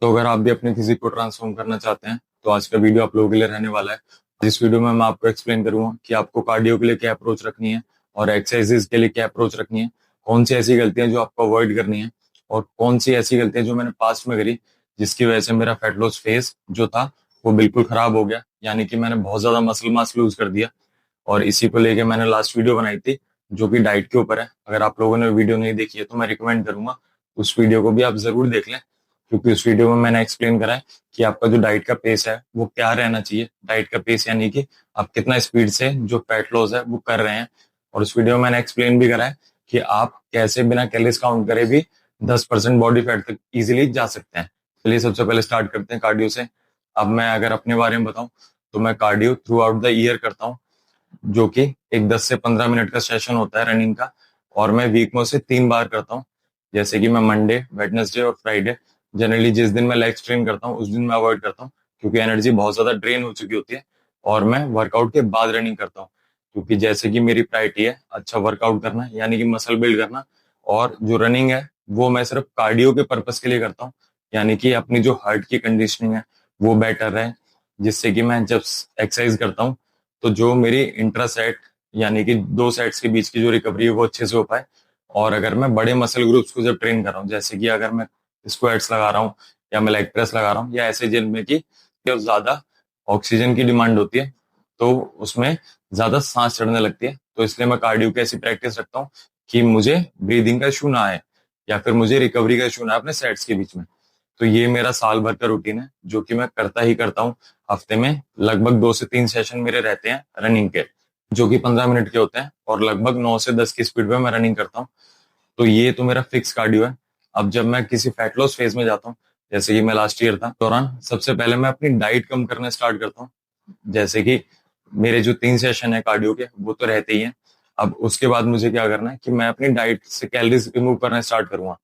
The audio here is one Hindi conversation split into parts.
तो अगर आप भी अपनी फिजिक को ट्रांसफॉर्म करना चाहते हैं तो आज का वीडियो आप लोगों के लिए रहने वाला है। इस वीडियो में मैं आपको एक्सप्लेन करूंगा कि आपको कार्डियो के लिए क्या अप्रोच रखनी है और एक्सरसाइजेज के लिए क्या अप्रोच रखनी है, कौन सी ऐसी गलतियां जो आपको अवॉइड करनी है और कौन सी ऐसी गलतियां जो मैंने पास्ट में करी जिसकी वजह से मेरा फैट लॉस फेज जो था वो बिल्कुल खराब हो गया, यानी कि मैंने बहुत ज्यादा मसल मास लूज कर दिया। और इसी को लेके मैंने लास्ट वीडियो बनाई थी जो कि डाइट के ऊपर है। अगर आप लोगों ने वीडियो नहीं देखी है तो मैं रिकमेंड करूंगा उस वीडियो को भी आप जरूर देख लें, क्योंकि उस वीडियो में मैंने एक्सप्लेन करा है कि आपका जो डाइट का पेस है वो क्या रहना चाहिए। डाइट का पेस यानी कि आप कितना स्पीड से जो फैट लॉस है वो कर रहे हैं। और उस वीडियो में मैंने एक्सप्लेन भी करा है कि आप कैसे बिना कैलोरीज काउंट करे भी 10% बॉडी फैट तक इजीली जा सकते हैं। चलिए सबसे पहले स्टार्ट करते हैं कार्डियो से। अब मैं अगर अपने बारे में बताऊं तो मैं cardio through out the year करता हूँ, जो कि एक 10 से 15 मिनट का सेशन होता है रनिंग का। और मैं वीक में उसे 3 बार करता हूँ, जैसे कि मैं मंडे, वेडनेसडे और फ्राइडे। जनरली जिस दिन मैं लेग्स ट्रेन करता हूँ उस दिन मैं अवॉइड करता हूँ, क्योंकि एनर्जी बहुत ज्यादा ड्रेन हो चुकी होती है। और मैं वर्कआउट के बाद रनिंग करता हूँ, क्योंकि जैसे कि मेरी प्रायोरिटी है अच्छा वर्कआउट करना, यानी कि मसल बिल्ड करना। और जो रनिंग है वो मैं सिर्फ कार्डियो के पर्पज के लिए करता हूँ, यानी कि अपनी जो हार्ट की कंडीशनिंग है वो बेटर रहे, जिससे कि मैं जब एक्सरसाइज करता हूँ तो जो मेरी इंट्रा सेट यानी कि दो सेट्स के बीच की जो रिकवरी है वो अच्छे से हो पाए। और अगर मैं बड़े मसल ग्रुप्स को जब ट्रेन कर रहा हूँ, जैसे कि अगर मैं स्क्वाट्स लगा रहा हूँ या मैं लेग प्रेस लगा रहा हूँ या ऐसे जिनमें की ज्यादा ऑक्सीजन की डिमांड होती है, तो उसमें ज्यादा सांस चढ़ने लगती है। तो इसलिए मैं कार्डियो की ऐसी प्रैक्टिस रखता हूँ कि मुझे ब्रीदिंग का इशू ना आए या फिर मुझे रिकवरी का इशू ना आए अपने सेट्स के बीच में। तो ये मेरा साल भर का रूटीन है जो कि मैं करता ही करता हूँ। हफ्ते में लगभग 2 से 3 सेशन मेरे रहते हैं रनिंग के, जो कि 15 मिनट के होते हैं और लगभग 9 से 10 की स्पीड पे मैं रनिंग करता हूँ। तो ये तो मेरा फिक्स कार्डियो है। अब जब मैं किसी फैट लॉस फेज में जाता हूँ, जैसे कि मैं लास्ट ईयर था दौरान, सबसे पहले मैं अपनी डाइट कम करना स्टार्ट करता हूँ। जैसे कि मेरे जो 3 सेशन है कार्डियो के वो तो रहते ही हैं। अब उसके बाद मुझे क्या करना है कि मैं अपनी डाइट से कैलोरीज रिमूव करना स्टार्ट करूंगा।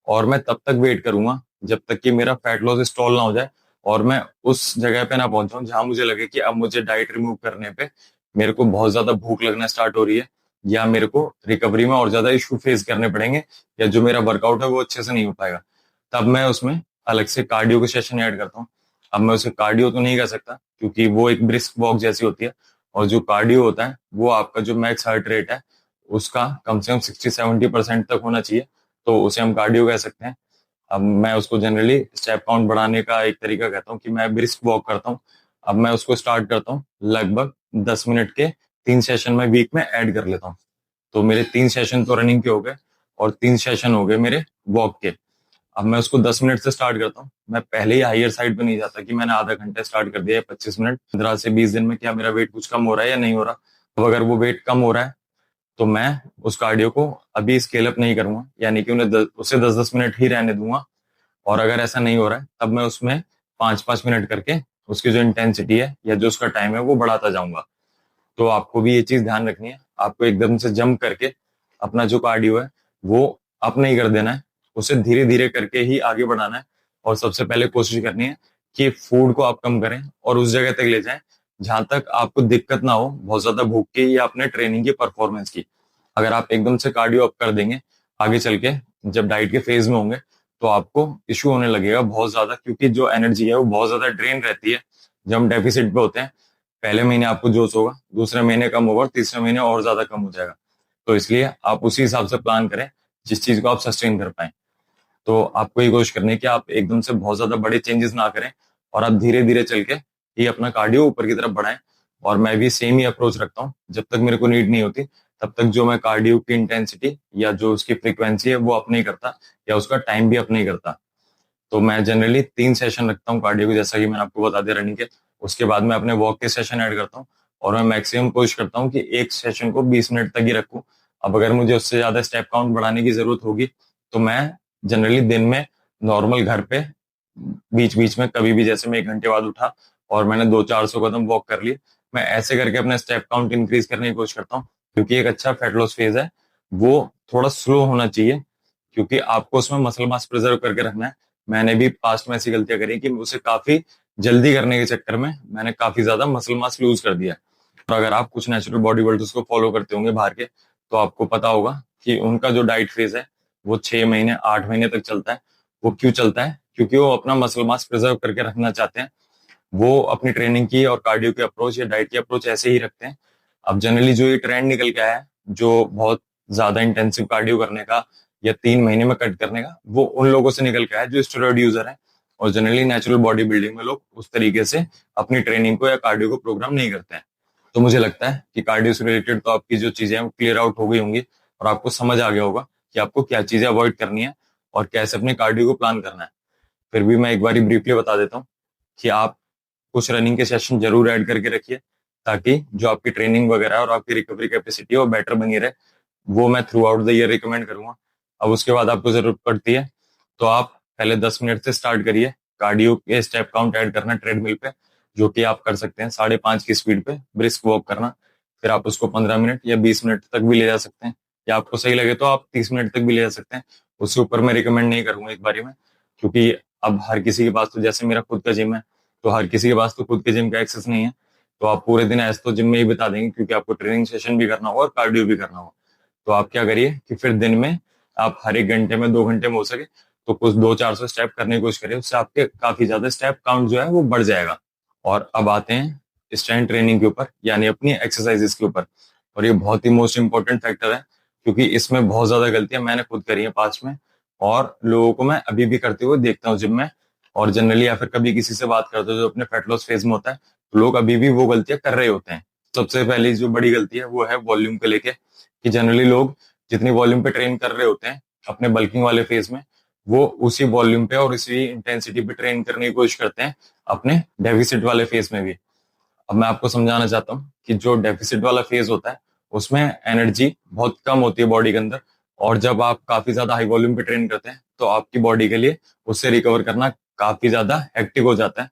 और मैं तब तक वेट करूंगा जब तक कि मेरा फैट लॉस स्टॉल ना हो जाए और मैं उस जगह पे ना पहुंच जाऊं जहां मुझे लगे कि अब मुझे डाइट रिमूव करने पे मेरे को बहुत ज्यादा भूख लगना स्टार्ट हो रही है, या मेरे को रिकवरी में और ज्यादा इशू फेस करने पड़ेंगे, या जो मेरा वर्कआउट है वो अच्छे से नहीं हो पाएगा। तब मैं उसमें अलग से कार्डियो के सेशन ऐड करता हूँ। अब मैं उसे कार्डियो तो नहीं कर सकता क्योंकि वो एक ब्रिस्क वॉक जैसी होती है, और जो कार्डियो होता है वो आपका जो मैक्स हार्ट रेट है उसका कम से कम 60-70% तक होना चाहिए, तो उसे हम कार्डियो कह सकते हैं। अब मैं उसको जनरली स्टेप काउंट बढ़ाने का एक तरीका कहता हूँ कि मैं ब्रिस्क वॉक करता हूँ। अब मैं उसको स्टार्ट करता हूँ लगभग 10 मिनट के 3 सेशन में वीक में ऐड कर लेता हूँ। तो मेरे 3 सेशन तो रनिंग के हो गए और 3 सेशन हो गए मेरे वॉक के। अब मैं उसको 10 मिनट से स्टार्ट करता हूँ। मैं पहले ही हायर साइड पे नहीं जाता कि मैंने आधा घंटा स्टार्ट कर दिया है, 25 मिनट, 15 से 20 दिन में क्या मेरा वेट कुछ कम हो रहा है या नहीं हो रहा। अब अगर वो वेट कम हो रहा है तो मैं उस कार्डियो को अभी स्केल अप नहीं करूंगा, यानी कि उसे 10-10 मिनट ही रहने दूंगा। और अगर ऐसा नहीं हो रहा है तब मैं उसमें 5-5 मिनट करके उसकी जो इंटेंसिटी है या जो उसका टाइम है वो बढ़ाता जाऊंगा। तो आपको भी ये चीज ध्यान रखनी है, आपको एकदम से जंप करके अपना जो कार्डियो है वो अप नहीं कर देना है, उसे धीरे धीरे करके ही आगे बढ़ाना है। और सबसे पहले कोशिश करनी है कि फूड को आप कम करें और उस जगह तक ले जाएं जहां तक आपको दिक्कत ना हो बहुत ज्यादा भूख की या अपने ट्रेनिंग की परफॉर्मेंस की। अगर आप एकदम से कार्डियो अप कर देंगे आगे चल के, जब डाइट के फेज में होंगे, तो आपको इश्यू होने लगेगा बहुत ज्यादा, क्योंकि जो एनर्जी है वो बहुत ज्यादा ड्रेन रहती है जब हम डेफिसिट पे होते हैं। पहले महीने आपको जोश होगा, दूसरे महीने कम होगा और तीसरे महीने और ज्यादा कम हो जाएगा। तो इसलिए आप उसी हिसाब से प्लान करें जिस चीज को आप सस्टेन कर पाए। तो आपको ये कोशिश करनी है कि आप एकदम से बहुत ज्यादा बड़े चेंजेस ना करें और आप धीरे धीरे चल के ही अपना कार्डियो ऊपर की तरफ बढ़ाएं। और मैं भी सेम ही अप्रोच रखता हूँ, जब तक मेरे को नीड नहीं होती तब तक जो मैं कार्डियो की इंटेंसिटी या जो उसकी फ्रीक्वेंसी है वो अप नहीं करता, या उसका टाइम भी अप नहीं करता। तो मैं जनरली 3 सेशन रखता हूँ कार्डियो के, जैसा कि मैंने आपको बता दिया रनिंग के। उसके बाद मैं अपने वॉक के सेशन ऐड करता हूँ और मैं मैक्सिमम कोशिश करता हूँ कि एक सेशन को 20 मिनट तक ही रखूँ। अब अगर मुझे उससे ज्यादा स्टेप काउंट बढ़ाने की जरूरत होगी तो मैं जनरली दिन में नॉर्मल घर पे बीच बीच में कभी भी, जैसे मैं 1 घंटे बाद उठा और मैंने 200-400 कदम वॉक कर लिए, मैं ऐसे करके अपना स्टेप काउंट इंक्रीज करने की कोशिश करता हूँ। क्योंकि एक अच्छा फैट लॉस फेज है वो थोड़ा स्लो होना चाहिए, क्योंकि आपको उसमें मसल मास प्रिजर्व करके रखना है। मैंने भी पास्ट में ऐसी गलतियां करी कि उसे काफी जल्दी करने के चक्कर में मैंने काफी ज्यादा मसल मास लूज कर दिया। और अगर आप कुछ नेचुरल बॉडी बिल्डर्स को फॉलो करते होंगे बाहर के, तो आपको पता होगा कि उनका जो डाइट फेज है वो 6 महीने 8 महीने तक चलता है। वो क्यों चलता है? क्योंकि वो अपना मसल मास प्रिजर्व करके रखना चाहते हैं। वो अपनी ट्रेनिंग की और कार्डियो की अप्रोच या डाइट की अप्रोच ऐसे ही रखते हैं। अब जनरली जो ये ट्रेंड निकल के आया है, जो बहुत ज्यादा इंटेंसिव कार्डियो करने का या 3 महीने में कट करने का, वो उन लोगों से निकल के आया है जो स्टेरॉइड यूजर है। और जनरली नेचुरल बॉडी बिल्डिंग में लोग उस तरीके से अपनी ट्रेनिंग को या कार्डियो को प्रोग्राम नहीं करते हैं। तो मुझे लगता है कि कार्डियो से रिलेटेड तो आपकी जो चीजें हैं वो क्लियर आउट हो गई होंगी, और आपको समझ आ गया होगा कि आपको क्या चीजें अवॉइड करनी है और कैसे अपने कार्डियो को प्लान करना है। फिर भी मैं एक बार ब्रीफली बता देता हूँ कि आप कुछ रनिंग के सेशन जरूर ऐड करके रखिए, ताकि जो आपकी ट्रेनिंग वगैरह और आपकी रिकवरी कैपेसिटी है वो बेटर बनी रहे। वो मैं through out the year recommend करूंगा। अब उसके बाद आपको जरूरत पड़ती है तो आप पहले 10 मिनट से स्टार्ट करिए कार्डियो के स्टेप काउंट ऐड करना ट्रेडमिल पे, जो कि आप कर सकते हैं 5.5 की स्पीड पे ब्रिस्क वॉक करना। फिर आप उसको 15 मिनट या 20 मिनट तक भी ले जा सकते हैं, या आपको सही लगे तो आप 30 मिनट तक भी ले जा सकते हैं। उससे ऊपर मैं रिकमेंड नहीं करूंगा एक बारी में, क्योंकि अब हर किसी के पास तो, जैसे मेरा खुद का जिम है, तो हर किसी के पास तो खुद के जिम का एक्सेस नहीं है। तो आप पूरे दिन ऐसे तो जिम में ही बिता देंगे, क्योंकि आपको ट्रेनिंग सेशन भी करना होगा और कार्डियो भी करना होगा। तो आप क्या करिए कि फिर दिन में आप हर एक घंटे में 2 घंटे में हो सके तो कुछ 200-400 स्टेप करने की कोशिश करिए। उससे आपके काफी ज्यादा स्टेप काउंट जो है वो बढ़ जाएगा। और अब आते हैं स्ट्रेंथ ट्रेनिंग के ऊपर, यानी अपनी एक्सरसाइजेस के ऊपर। और ये बहुत ही मोस्ट इंपॉर्टेंट फैक्टर है, क्योंकि इसमें बहुत ज्यादा गलतियां मैंने खुद करी है पास्ट में, और लोगों को मैं अभी भी करते हुए देखता हूँ जिम में। और जनरली या फिर कभी किसी से बात करते हो जो अपने फैट लॉस फेज में होता है, तो लोग अभी भी वो गलतियां कर रहे होते हैं। सबसे पहली जो बड़ी गलती है वो है वॉल्यूम को लेके, कि जनरली लोग जितनी वॉल्यूम पे ट्रेन कर रहे होते हैं अपने बल्किंग वाले फेज में, वो उसी वॉल्यूम पे और उसी इंटेंसिटी पे ट्रेन करने की कोशिश करते हैं अपने डेफिसिट वाले फेज में भी। अब मैं आपको समझाना चाहता हूँ कि जो डेफिसिट वाला फेज होता है उसमें एनर्जी बहुत कम होती है बॉडी के अंदर, और जब आप काफी ज्यादा हाई वॉल्यूम पे ट्रेन करते हैं तो आपकी बॉडी के लिए उससे रिकवर करना काफी ज्यादा हेक्टिक हो जाता है।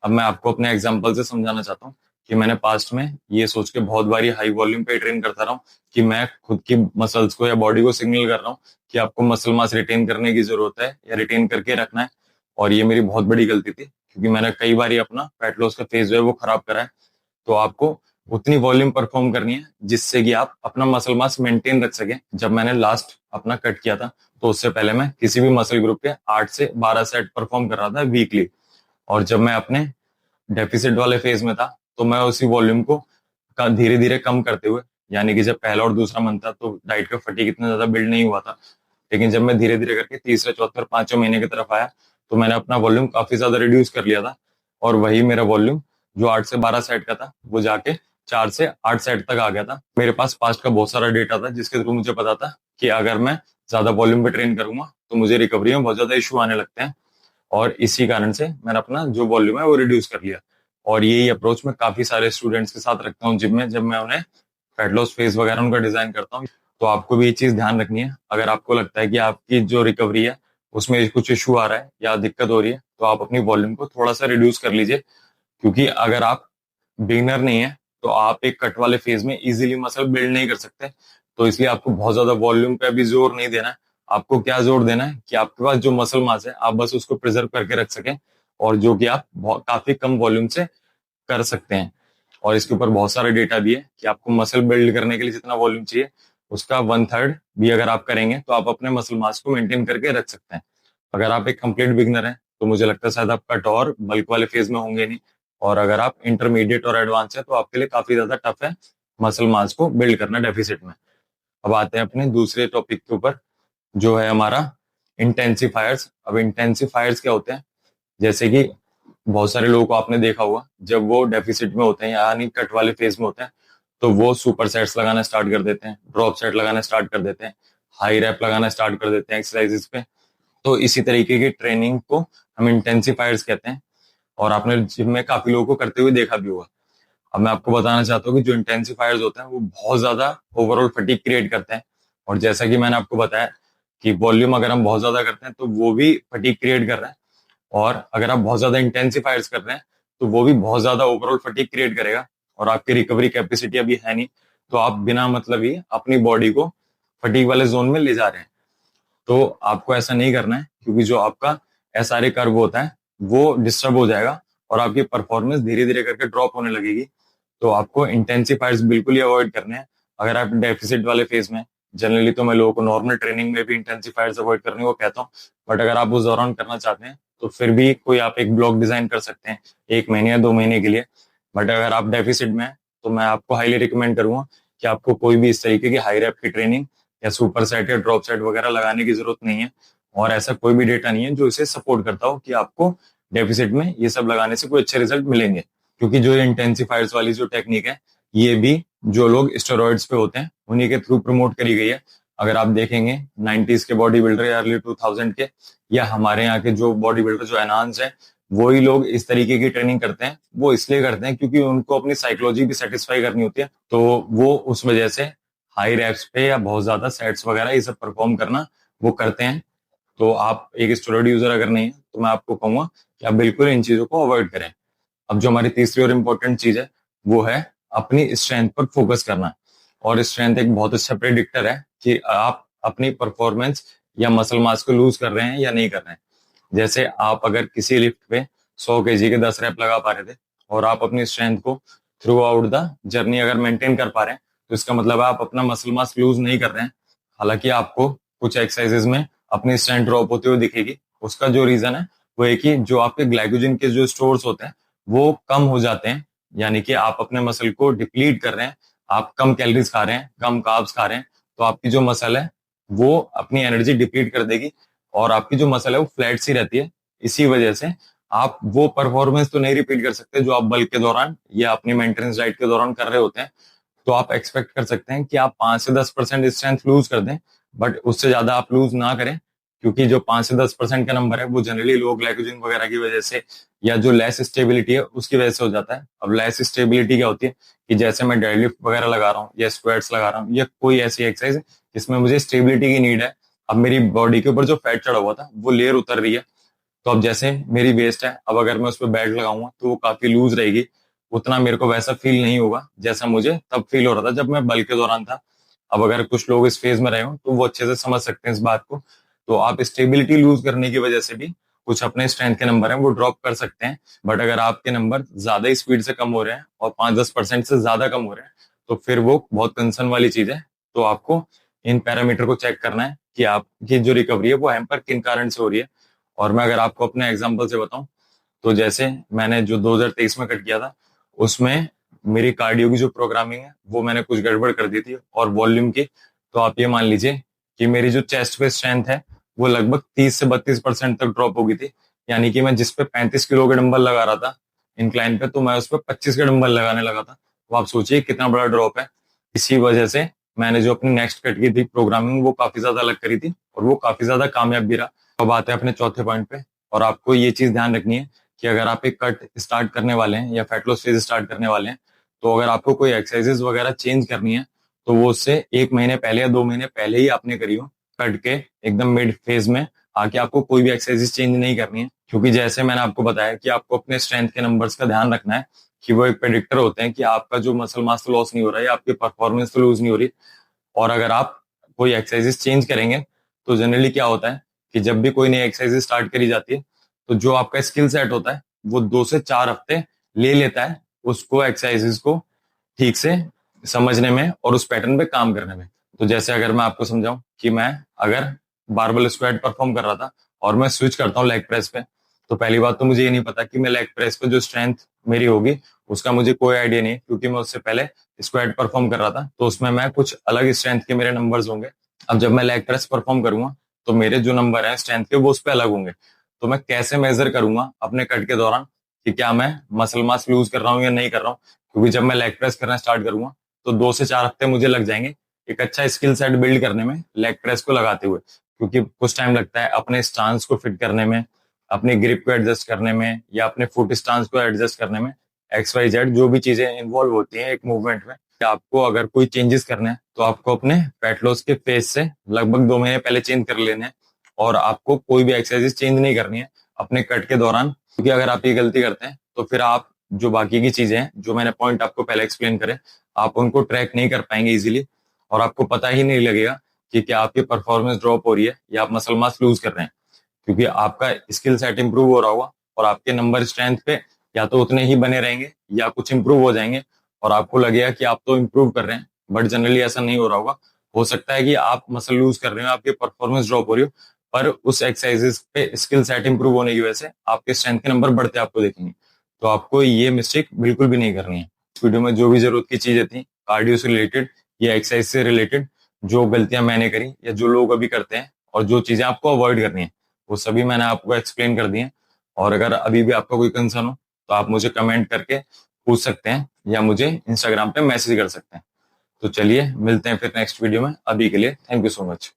अब मैं आपको अपने एग्जांपल से समझाना चाहता हूँ कि मैंने पास्ट में ये सोच के बहुत बारी हाई वॉल्यूम पे ट्रेन करता रहा हूँ कि मैं खुद की मसल्स को या बॉडी को सिग्नल कर रहा हूँ कि आपको मसल मास रिटेन करने की जरूरत है या रिटेन करके रखना है। और ये मेरी बहुत बड़ी गलती थी, क्योंकि मैंने कई बार अपना फैट लॉस का फेज जो है वो खराब करा है। तो आपको उतनी वॉल्यूम परफॉर्म करनी है जिससे कि आप अपना मसल मास मेंटेन रख सके। जब मैंने लास्ट अपना कट किया था तो उससे पहले मैं किसी भी मसल ग्रुप के 8 से 12 सेट परफॉर्म कर रहा था वीकली। और जब मैं अपने डेफिसिट वाले फेज में था तो मैं उसी वॉल्यूम को धीरे धीरे कम करते हुए, यानी कि जब पहला और दूसरा मंथ था तो डाइट का फटीक इतना ज्यादा बिल्ड नहीं हुआ था, लेकिन जब मैं धीरे धीरे करके तीसरे चौथे और पांचवें महीने की तरफ आया तो मैंने अपना वॉल्यूम काफी ज्यादा रिड्यूस कर लिया था। और वही मेरा वॉल्यूम जो 8 से 12 सेट का था वो जाके 4 से 8 सेट तक आ गया था। मेरे पास पास्ट का बहुत सारा डेटा था जिसके थ्रू मुझे पता था कि अगर मैं ज्यादा वॉल्यूम पे ट्रेन करूंगा तो मुझे रिकवरी में बहुत ज्यादा इशू आने लगते हैं। और इसी कारण से मैंने अपना जो वॉल्यूम है वो रिड्यूस कर लिया। और यही अप्रोच मैं काफी सारे स्टूडेंट्स के साथ रखता हूँ जिम में, जब मैं उन्हें फैट लॉस फेज वगैरह उनका डिजाइन करता हूँ। तो आपको भी ये चीज ध्यान रखनी है, अगर आपको लगता है कि आपकी जो रिकवरी है उसमें कुछ इशू आ रहा है या दिक्कत हो रही है तो आप अपनी वॉल्यूम को थोड़ा सा रिड्यूस कर लीजिए। क्योंकि अगर आप बिगनर नहीं है तो आप एक कट वाले फेज में इजीली मसल बिल्ड नहीं कर सकते। तो इसलिए आपको बहुत ज्यादा वॉल्यूम पे अभी जोर नहीं देना है। आपको क्या जोर देना है कि आपके पास जो मसल मास है आप बस उसको प्रिजर्व करके रख सकें, और जो कि आप काफी कम वॉल्यूम से कर सकते हैं। और इसके ऊपर बहुत सारा डेटा भी है कि आपको मसल बिल्ड करने के लिए जितना वॉल्यूम चाहिए उसका 1/3 भी अगर आप करेंगे तो आप अपने मसल मास को मेंटेन करके रख सकते हैं। अगर आप एक कंप्लीट बिगनर हैं तो मुझे लगता है शायद आप कट और बल्क वाले फेज में होंगे नहीं। और अगर आप इंटरमीडिएट और एडवांस है तो आपके लिए काफी ज्यादा टफ है मसल मास को बिल्ड करना डेफिसिट में। अब आते हैं अपने दूसरे टॉपिक के ऊपर, जो है हमारा इंटेंसिफायर्स। अब इंटेंसिफायर्स क्या होते हैं? जैसे कि बहुत सारे लोगों को आपने देखा होगा जब वो डेफिसिट में होते हैं यानी कट वाले फेज में होते हैं तो वो सुपर सेट्स लगाना स्टार्ट कर देते हैं, ड्रॉप सेट लगाना स्टार्ट कर देते हैं, हाई रैप लगाना स्टार्ट कर देते हैं एक्सरसाइजेस पे। तो इसी तरीके की ट्रेनिंग को हम इंटेंसिफायर्स कहते हैं, और आपने जिम में काफी लोगों को करते हुए देखा भी होगा। अब मैं आपको बताना चाहता हूँ कि जो इंटेंसिफायर्स होते हैं वो बहुत ज्यादा ओवरऑल फटीग क्रिएट करते हैं। और जैसा कि मैंने आपको बताया कि वॉल्यूम अगर हम बहुत ज्यादा करते हैं तो वो भी फटीग क्रिएट कर रहा है, और अगर आप बहुत ज्यादा इंटेंसिफायर्स कर रहे हैं तो वो भी बहुत ज्यादा ओवरऑल फटीग क्रिएट करेगा। और आपकी रिकवरी कैपेसिटी अभी है नहीं, तो आप बिना मतलब ही अपनी बॉडी को फटीग वाले जोन में ले जा रहे हैं। तो आपको ऐसा नहीं करना है, क्योंकि जो आपका SRA कर्व होता है वो डिस्टर्ब हो जाएगा और आपकी परफॉर्मेंस धीरे धीरे करके ड्रॉप होने लगेगी। तो आपको इंटेंसिफायर्स बिल्कुल ही अवॉइड करने हैं अगर आप डेफिसिट वाले फेज में। जनरली तो मैं लोगों को नॉर्मल ट्रेनिंग में भी इंटेंसिफायर्स अवॉइड करने को कहता हूँ, बट अगर आप उस दौरान करना चाहते हैं तो फिर भी कोई आप एक ब्लॉक डिजाइन कर सकते हैं 1 महीने या 2 महीने के लिए। बट अगर आप डेफिसिट में हैं तो मैं आपको हाईली रिकमेंड करूंगा कि आपको कोई भी इस तरीके की हाई रैप की ट्रेनिंग या सुपर सेट या ड्रॉप सेट वगैरह लगाने की जरूरत नहीं है। और ऐसा कोई भी डेटा नहीं है जो इसे सपोर्ट करता हो कि आपको डेफिसिट में ये सब लगाने से कोई अच्छे रिजल्ट मिलेंगे। क्योंकि जो इंटेंसिफायर्स वाली जो टेक्निक है, ये भी जो लोग स्टेरॉइड्स पे होते हैं उन्हीं के थ्रू प्रमोट करी गई है। अगर आप देखेंगे 90s के बॉडी बिल्डर या अर्ली 2000 के, या हमारे यहाँ के जो बॉडी बिल्डर जो एनहांस है, वही लोग इस तरीके की ट्रेनिंग करते हैं। वो इसलिए करते हैं क्योंकि उनको अपनी साइकोलॉजी भी सेटिस्फाई करनी होती है, तो वो उस वजह से हाई रैप्स पे या बहुत ज्यादा सेट्स वगैरह ये सब परफॉर्म करना वो करते हैं। तो आप एक स्टेरॉइड यूजर अगर नहीं है तो मैं आपको कहूंगा कि आप बिल्कुल इन चीजों को अवॉइड करें। अब जो हमारी तीसरी और इम्पोर्टेंट चीज है वो है अपनी स्ट्रेंथ पर फोकस करना। और स्ट्रेंथ एक बहुत अच्छा प्रेडिक्टर है कि आप अपनी परफॉर्मेंस या मसल मास को लूज कर रहे हैं या नहीं कर रहे हैं। जैसे आप अगर किसी लिफ्ट पे 100 kg के 10 रैप लगा पा रहे थे और आप अपनी स्ट्रेंथ को थ्रू आउट द जर्नी अगर मेंटेन कर पा रहे हैं, तो इसका मतलब है आप अपना मसल मास लूज नहीं कर रहे हैं। हालांकि आपको कुछ एक्सरसाइजेज में अपनी स्ट्रेंथ ड्रॉप होती हुई दिखेगी। उसका जो रीजन है वो है कि जो आपके ग्लाइकोजन के जो स्टोर्स होते हैं वो कम हो जाते हैं, यानी कि आप अपने मसल को डिप्लीट कर रहे हैं, आप कम कैलोरीज खा रहे हैं, कम कार्ब्स खा रहे हैं, तो आपकी जो मसल है वो अपनी एनर्जी डिप्लीट कर देगी और आपकी जो मसल है वो फ्लैट सी रहती है। इसी वजह से आप वो परफॉर्मेंस तो नहीं रिपीट कर सकते जो आप बल्क के दौरान या अपनी मेंटेनेंस डाइट के दौरान कर रहे होते हैं। तो आप एक्सपेक्ट कर सकते हैं कि आप 5 से 10% स्ट्रेंथ लूज कर दें, बट उससे ज्यादा आप लूज ना करें। क्योंकि जो 5 से 10% का नंबर है वो जनरली लो ग्लाइकोजन वगैरह की वजह से या जो लेस स्टेबिलिटी है उसकी वजह से हो जाता है। अब लेस स्टेबिलिटी क्या होती है कि जैसे मैं डेडलिफ्ट वगैरह लगा रहा हूँ या स्क्वाट्स लगा रहा हूँ या कोई ऐसी एक्सरसाइज जिसमें मुझे स्टेबिलिटी की नीड है, अब मेरी बॉडी के ऊपर जो फैट चढ़ा हुआ था वो लेयर उतर रही है। तो अब जैसे मेरी वेस्ट है, अब अगर मैं उस पर बेल्ट लगाऊंगा तो वो काफी लूज रहेगी, उतना मेरे को वैसा फील नहीं होगा जैसा मुझे तब फील हो रहा था जब मैं बल्क के दौरान था। अब अगर कुछ लोग इस फेज में रहे हो तो वो अच्छे से समझ सकते हैं इस बात को। तो आप स्टेबिलिटी लूज करने की वजह से भी कुछ अपने स्ट्रेंथ के नंबर हैं वो ड्रॉप कर सकते हैं। बट अगर आपके नंबर ज्यादा स्पीड से कम हो रहे हैं और 5-10% से ज्यादा कम हो रहे हैं तो फिर वो बहुत कंसर्न वाली चीज है। तो आपको इन पैरामीटर को चेक करना है कि आपकी जो रिकवरी है वो हैम्पर किन कारण से हो रही है। और मैं अगर आपको अपने एग्जाम्पल से बताऊं तो जैसे मैंने जो 2023 में कट किया था उसमें मेरी कार्डियो की जो प्रोग्रामिंग है वो मैंने कुछ गड़बड़ कर दी थी और वॉल्यूम की। तो आप ये मान लीजिए कि मेरी जो चेस्ट पे स्ट्रेंथ है वो लगभग 30 से 32% तक ड्रॉप हो गई थी। यानी कि मैं जिस पे 35 किलो के डंबल लगा रहा था इंक्लाइन पे, तो मैं उस पर 25 के डंबल लगाने लगा था। तो आप सोचिए कितना बड़ा ड्रॉप है। इसी वजह से मैंने जो अपनी नेक्स्ट कट की थी प्रोग्रामिंग वो काफी ज्यादा अलग करी थी और वो काफी ज्यादा कामयाब भी रहा। अब आते हैं अपने चौथे पॉइंट पे। और आपको ये चीज ध्यान रखनी है कि अगर आप एक कट स्टार्ट करने वाले हैं या फैट लॉस फेज स्टार्ट करने वाले हैं, तो अगर आपको कोई एक्सरसाइजेज वगैरह चेंज करनी है तो वो उससे 1 महीने पहले या 2 महीने पहले ही आपने करी हो। कट के एकदम मिड फेज में आके आपको कोई भी एक्सरसाइजेज चेंज नहीं करनी है। क्योंकि जैसे मैंने आपको बताया कि आपको अपने स्ट्रेंथ के नंबर्स का ध्यान रखना है कि वो एक प्रेडिक्टर होते हैं कि आपका जो मसल मास तो लॉस नहीं हो रहा है या आपकी परफॉर्मेंस तो लूज नहीं हो रही। और अगर आप कोई एक्सरसाइजेस चेंज करेंगे तो जनरली क्या होता है कि जब भी कोई नई एक्सरसाइज स्टार्ट करी जाती है तो जो आपका स्किल सेट होता है वो 2 से 4 हफ्ते ले लेता है उसको एक्सरसाइजेस को ठीक से समझने में और उस पैटर्न पे काम करने में। तो जैसे अगर मैं आपको समझाऊं कि मैं अगर बारबल स्क्वाट परफॉर्म कर रहा था और मैं स्विच करता हूँ लेग प्रेस पे, तो पहली बात तो मुझे ये नहीं पता कि मैं लेग प्रेस पे जो स्ट्रेंथ मेरी होगी उसका मुझे कोई आइडिया नहीं है, क्योंकि मैं उससे पहले स्क्वाट परफॉर्म कर रहा था तो उसमें मैं कुछ अलग स्ट्रेंथ के मेरे नंबर्स होंगे। अब जब मैं लेग प्रेस परफॉर्म करूंगा तो मेरे जो नंबर हैं स्ट्रेंथ के वो उस पर अलग होंगे। तो मैं कैसे मेजर करूंगा अपने कट के दौरान कि क्या मैं मसल मास लूज कर रहा हूँ या नहीं कर रहा हूँ? क्योंकि जब मैं लेग प्रेस करना स्टार्ट करूंगा तो 2 से 4 हफ्ते मुझे लग जाएंगे एक अच्छा स्किल सेट बिल्ड करने में लेग प्रेस को लगाते हुए। क्योंकि कुछ टाइम लगता है अपने स्टांस को फिट करने में, अपनी ग्रिप को एडजस्ट करने में या अपने फुट स्टांस को एडजस्ट करने में। XYZ जो भी चीजें इन्वॉल्व होती हैं एक मूवमेंट में, आपको अगर कोई चेंजेस करने हैं तो आपको अपने फैट लॉस के फेज से लगभग 2 महीने पहले चेंज कर लेने हैं। और आपको कोई भी एक्सरसाइज चेंज नहीं करनी है अपने कट के दौरान। क्योंकि अगर आप ये गलती करते हैं तो फिर आप जो बाकी की चीजें हैं जो मैंने पॉइंट आपको पहले एक्सप्लेन करे, आप उनको ट्रैक नहीं कर पाएंगे इजीली और आपको पता ही नहीं लगेगा कि क्या आपकी परफॉर्मेंस ड्रॉप हो रही है या आप मसल मास लूज कर रहे हैं। क्योंकि आपका स्किल सेट इंप्रूव हो रहा होगा और आपके नंबर स्ट्रेंथ पे या तो उतने ही बने रहेंगे या कुछ इंप्रूव हो जाएंगे और आपको लगेगा कि आप तो इंप्रूव कर रहे हैं, बट जनरली ऐसा नहीं हो रहा होगा। हो सकता है कि आप मसल लूज कर रहे हो, आपकी परफॉर्मेंस ड्रॉप हो रही हो, पर उस एक्सरसाइजेस पे स्किल सेट इंप्रूव होने की वजह से आपके स्ट्रेंथ के नंबर बढ़ते आपको देखेंगे। तो आपको ये मिस्टेक बिल्कुल भी नहीं करनी है। इस वीडियो में जो भी जरूरत की चीजें थी कार्डियो से रिलेटेड या एक्सरसाइज से रिलेटेड, जो गलतियां मैंने करी या जो लोग अभी करते हैं और जो चीजें आपको अवॉइड करनी है, वो सभी मैंने आपको एक्सप्लेन कर दी है। और अगर अभी भी आपका कोई कंसर्न हो तो आप मुझे कमेंट करके पूछ सकते हैं या मुझे इंस्टाग्राम पे मैसेज कर सकते हैं। तो चलिए मिलते हैं फिर नेक्स्ट वीडियो में। अभी के लिए थैंक यू सो मच।